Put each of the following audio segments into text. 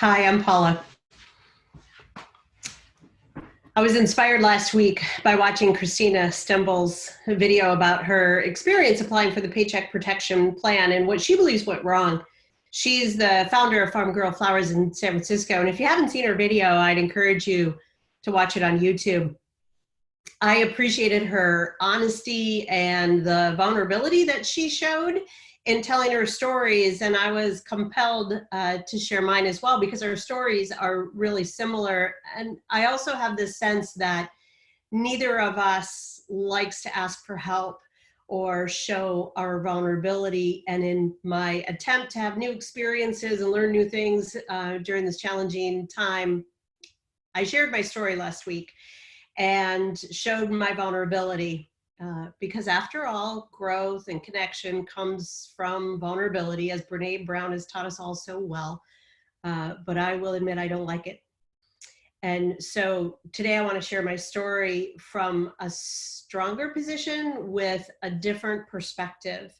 Hi, I'm Paula. I was inspired last week by watching Christina Stemble's video about her experience applying for the Paycheck Protection Plan and what she believes went wrong. She's the founder of Farm Girl Flowers in San Francisco. And if you haven't seen her video, I'd encourage you to watch it on YouTube. I appreciated her honesty and the vulnerability that she showed in telling her stories, and I was compelled to share mine as well because our stories are really similar. And I also have this sense that neither of us likes to ask for help or show our vulnerability. And in my attempt to have new experiences and learn new things during this challenging time, I shared my story last week and showed my vulnerability. Because after all, growth and connection comes from vulnerability, as Brene Brown has taught us all so well. But I will admit I don't like it. And so today I want to share my story from a stronger position with a different perspective.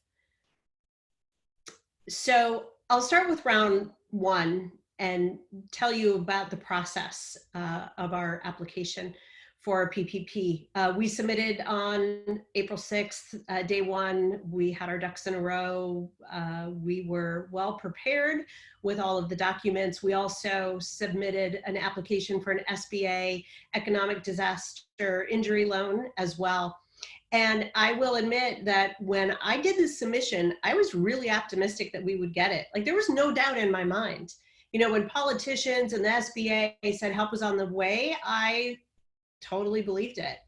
So I'll start with round one and tell you about the process of our application for PPP. We submitted on April 6th, day one. We had our ducks in a row. We were well prepared with all of the documents. We also submitted an application for an SBA economic disaster injury loan as well. And I will admit that when I did this submission, I was really optimistic that we would get it. Like, there was no doubt in my mind. You know, when politicians and the SBA said help was on the way, I totally believed it.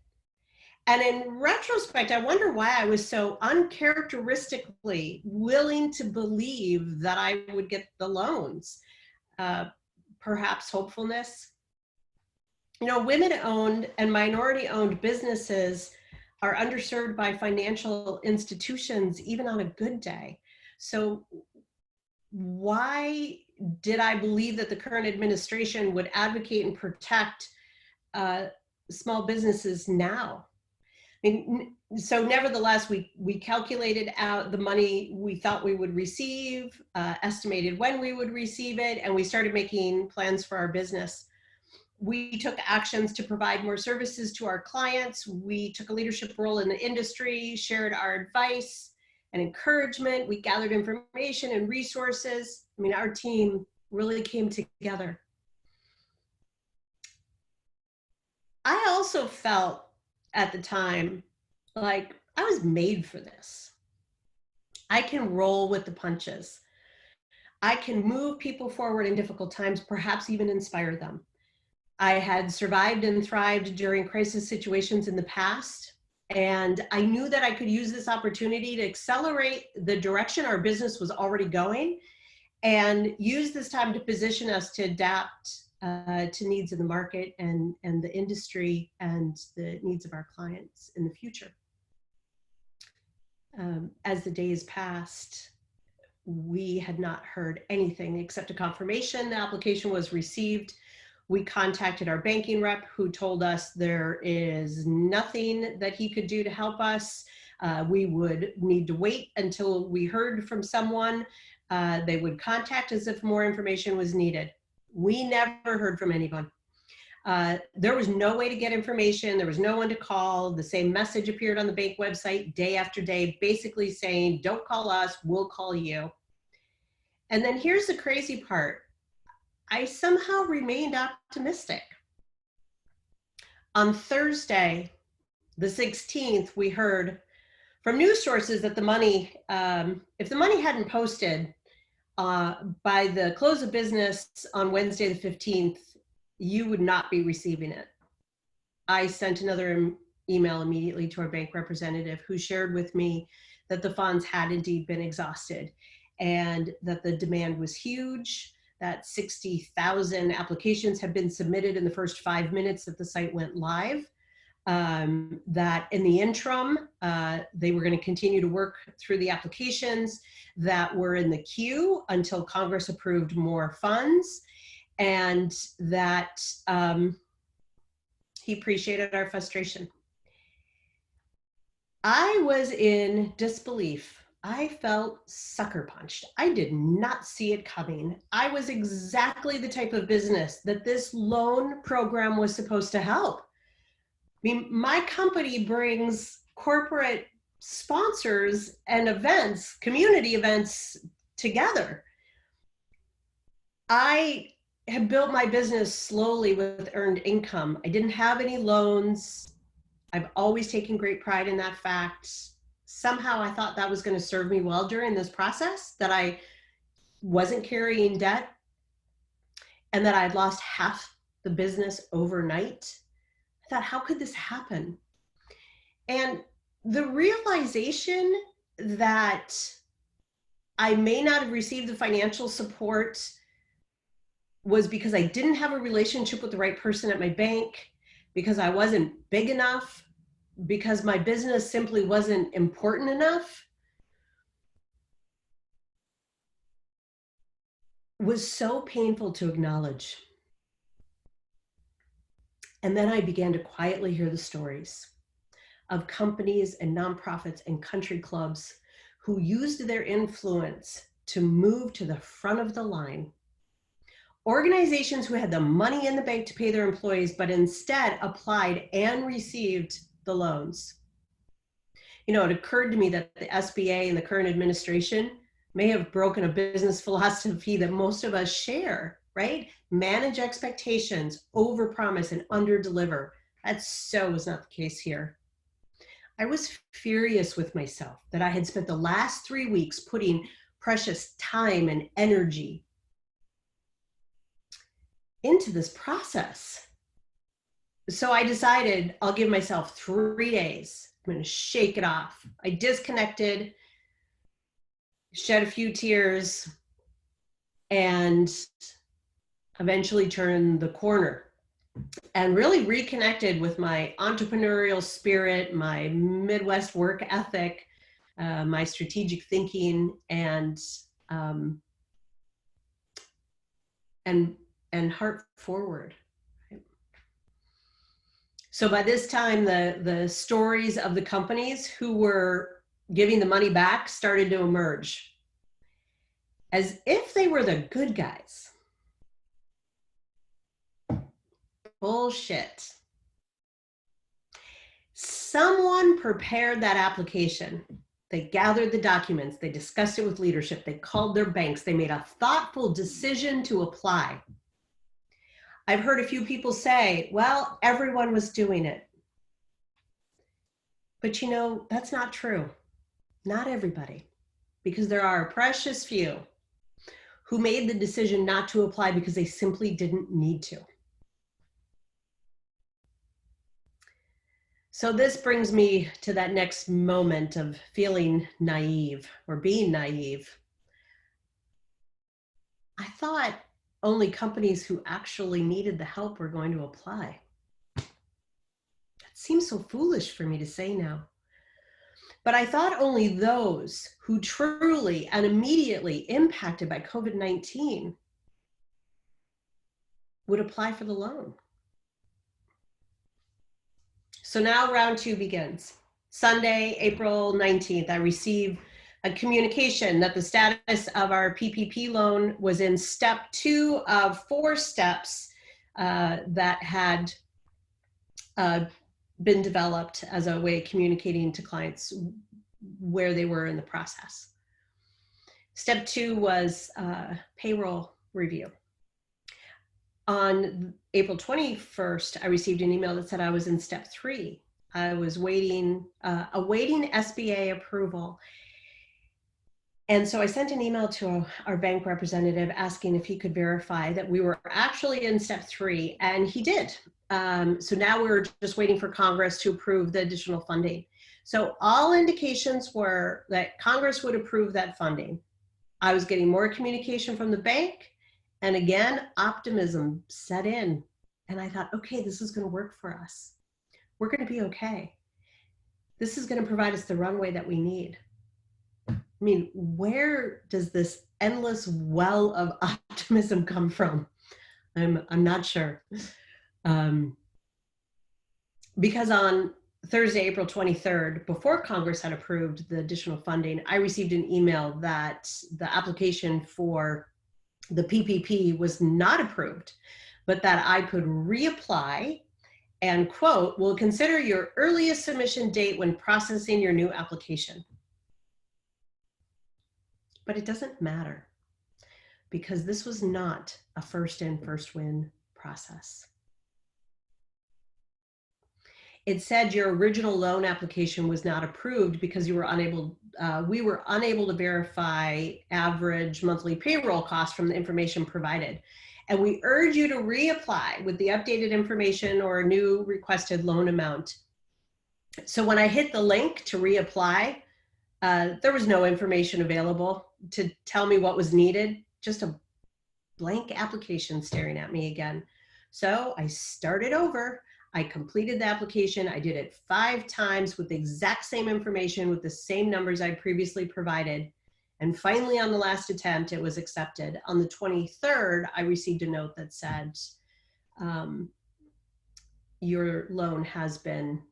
And in retrospect, I wonder why I was so uncharacteristically willing to believe that I would get the loans. Perhaps hopefulness. You know, women-owned and minority-owned businesses are underserved by financial institutions, even on a good day. So why did I believe that the current administration would advocate and protect small businesses now? I mean, so nevertheless, we calculated out the money we thought we would receive, estimated when we would receive it, and we started making plans for our business. We took actions to provide more services to our clients. We took a leadership role in the industry, shared our advice and encouragement. We gathered information and resources. I mean, our team really came together. I also felt at the time like I was made for this. I can roll with the punches. I can move people forward in difficult times, perhaps even inspire them. I had survived and thrived during crisis situations in the past, and I knew that I could use this opportunity to accelerate the direction our business was already going and use this time to position us to adapt to needs of the market and the industry and the needs of our clients in the future. As the days passed, we had not heard anything except a confirmation the application was received. We contacted our banking rep, who told us there is nothing that he could do to help us. We would need to wait until we heard from someone. They would contact us if more information was needed. We never heard from anyone. There was no way to get information. There was no one to call. The same message appeared on the bank website day after day, basically saying, don't call us, we'll call you. And then here's the crazy part. I somehow remained optimistic. On Thursday, the 16th, we heard from news sources that the money, if the money hadn't posted by the close of business on Wednesday, the 15th, you would not be receiving it. I sent another email immediately to our bank representative, who shared with me that the funds had indeed been exhausted and that the demand was huge, that 60,000 applications have been submitted in the first 5 minutes that the site went live, that in the interim, they were going to continue to work through the applications that were in the queue until Congress approved more funds, and that he appreciated our frustration. I was in disbelief. I felt sucker punched. I did not see it coming. I was exactly the type of business that this loan program was supposed to help. I mean, my company brings corporate sponsors and events, community events together. I have built my business slowly with earned income. I didn't have any loans. I've always taken great pride in that fact. Somehow I thought that was going to serve me well during this process, that I wasn't carrying debt and that I'd lost half the business overnight. I thought, how could this happen? And the realization that I may not have received the financial support was because I didn't have a relationship with the right person at my bank, because I wasn't big enough, because my business simply wasn't important enough, was so painful to acknowledge. And then I began to quietly hear the stories of companies and nonprofits and country clubs who used their influence to move to the front of the line. Organizations who had the money in the bank to pay their employees, but instead applied and received the loans. You know, it occurred to me that the SBA and the current administration may have broken a business philosophy that most of us share, right? Manage expectations, overpromise, and underdeliver. That so was not the case here. I was furious with myself that I had spent the last 3 weeks putting precious time and energy into this process. So I decided I'll give myself 3 days. I'm going to shake it off. I disconnected, shed a few tears, and eventually turned the corner and really reconnected with my entrepreneurial spirit, my Midwest work ethic, my strategic thinking, and heart forward. So by this time, the stories of the companies who were giving the money back started to emerge, as if they were the good guys. Bullshit. Someone prepared that application. They gathered the documents. They discussed it with leadership. They called their banks. They made a thoughtful decision to apply. I've heard a few people say, well, everyone was doing it. But you know, that's not true. Not everybody, because there are a precious few who made the decision not to apply because they simply didn't need to. So this brings me to that next moment of feeling naive or being naive. I thought only companies who actually needed the help were going to apply. That seems so foolish for me to say now. But I thought only those who truly and immediately impacted by COVID-19 would apply for the loan. So now round 2 begins. Sunday, April 19th, I received a communication that the status of our PPP loan was in step 2 of 4 steps that had been developed as a way of communicating to clients where they were in the process. Step 2 was payroll review. On April 21st, I received an email that said I was in step 3. I was awaiting SBA approval. And so I sent an email to our bank representative asking if he could verify that we were actually in step 3, and he did. So now we're just waiting for Congress to approve the additional funding. So all indications were that Congress would approve that funding. I was getting more communication from the bank, and again, optimism set in. And I thought, okay, this is going to work for us. We're going to be okay. This is going to provide us the runway that we need. I mean, where does this endless well of optimism come from? I'm not sure. Because on Thursday, April 23rd, before Congress had approved the additional funding, I received an email that the application for the PPP was not approved, but that I could reapply and, quote, "will consider your earliest submission date when processing your new application." But it doesn't matter, because this was not a first in, first win process. It said your original loan application was not approved because you were unable, we were unable to verify average monthly payroll costs from the information provided. And we urge you to reapply with the updated information or a new requested loan amount. So when I hit the link to reapply, there was no information available to tell me what was needed, just a blank application staring at me again. So I started over. I completed the application. I did it 5 times with the exact same information, with the same numbers I'd previously provided. And finally, on the last attempt, it was accepted. On the 23rd, I received a note that said, your loan has been,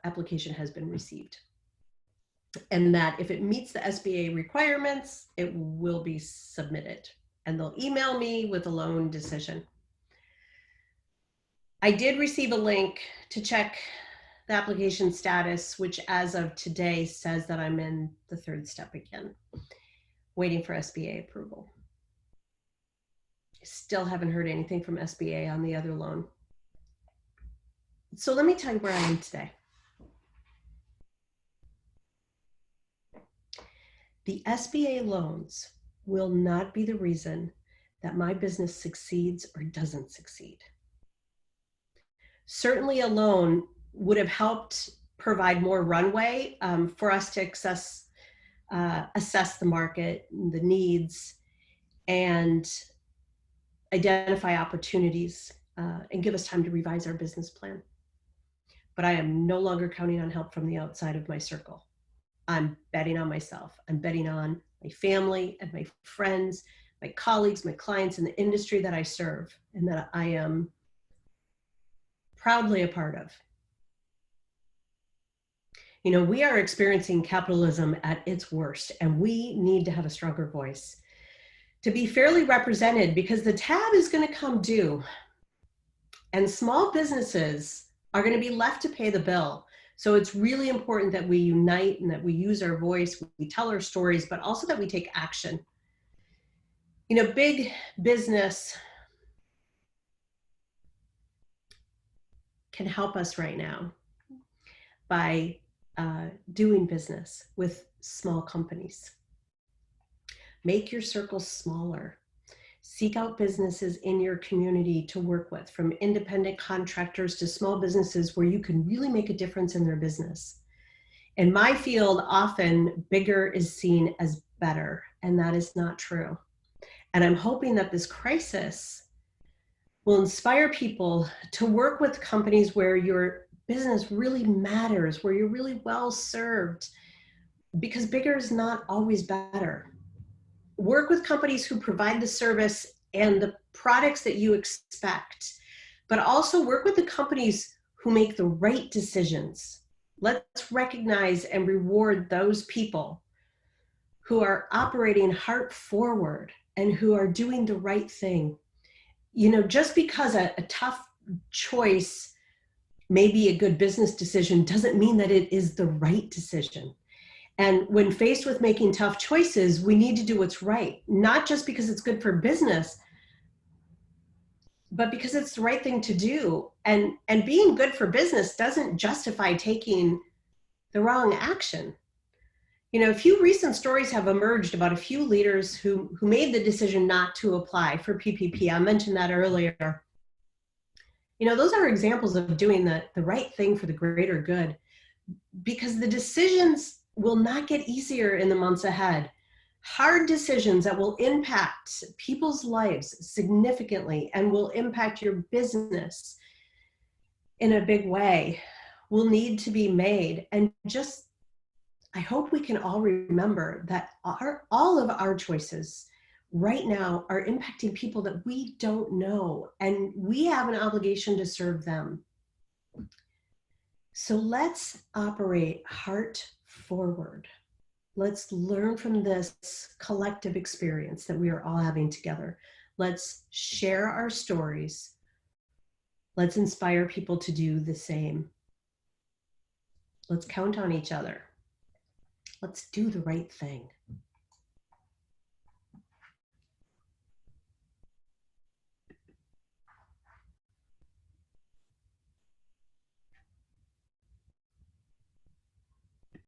application has been received. And that if it meets the SBA requirements, it will be submitted. And they'll email me with a loan decision. I did receive a link to check the application status, which as of today says that I'm in the 3rd step again, waiting for SBA approval. Still haven't heard anything from SBA on the other loan. So let me tell you where I am today. The SBA loans will not be the reason that my business succeeds or doesn't succeed. Certainly a loan would have helped provide more runway for us to assess the market, the needs, and identify opportunities and give us time to revise our business plan. But I am no longer counting on help from the outside of my circle. I'm betting on myself. I'm betting on my family and my friends, my colleagues, my clients in the industry that I serve and that I am proudly a part of. You know, we are experiencing capitalism at its worst, and we need to have a stronger voice to be fairly represented, because the tab is going to come due and small businesses are going to be left to pay the bill. So it's really important that we unite and that we use our voice, we tell our stories, but also that we take action. You know, big business can help us right now by doing business with small companies. Make your circle smaller. Seek out businesses in your community to work with, from independent contractors to small businesses where you can really make a difference in their business. In my field, often bigger is seen as better, and that is not true. And I'm hoping that this crisis will inspire people to work with companies where your business really matters, where you're really well served, because bigger is not always better. Work with companies who provide the service and the products that you expect, but also work with the companies who make the right decisions. Let's recognize and reward those people who are operating heart forward and who are doing the right thing. You know, just because a tough choice may be a good business decision doesn't mean that it is the right decision. And when faced with making tough choices, we need to do what's right, not just because it's good for business, but because it's the right thing to do. And being good for business doesn't justify taking the wrong action. You know, a few recent stories have emerged about a few leaders who made the decision not to apply for PPP. I mentioned that earlier. You know, those are examples of doing the right thing for the greater good, because the decisions will not get easier in the months ahead. Hard decisions that will impact people's lives significantly and will impact your business in a big way will need to be made. And just, I hope we can all remember that all of our choices right now are impacting people that we don't know, and we have an obligation to serve them. So let's operate heart forward. Let's learn from this collective experience that we are all having together. Let's share our stories. Let's inspire people to do the same. Let's count on each other. Let's do the right thing.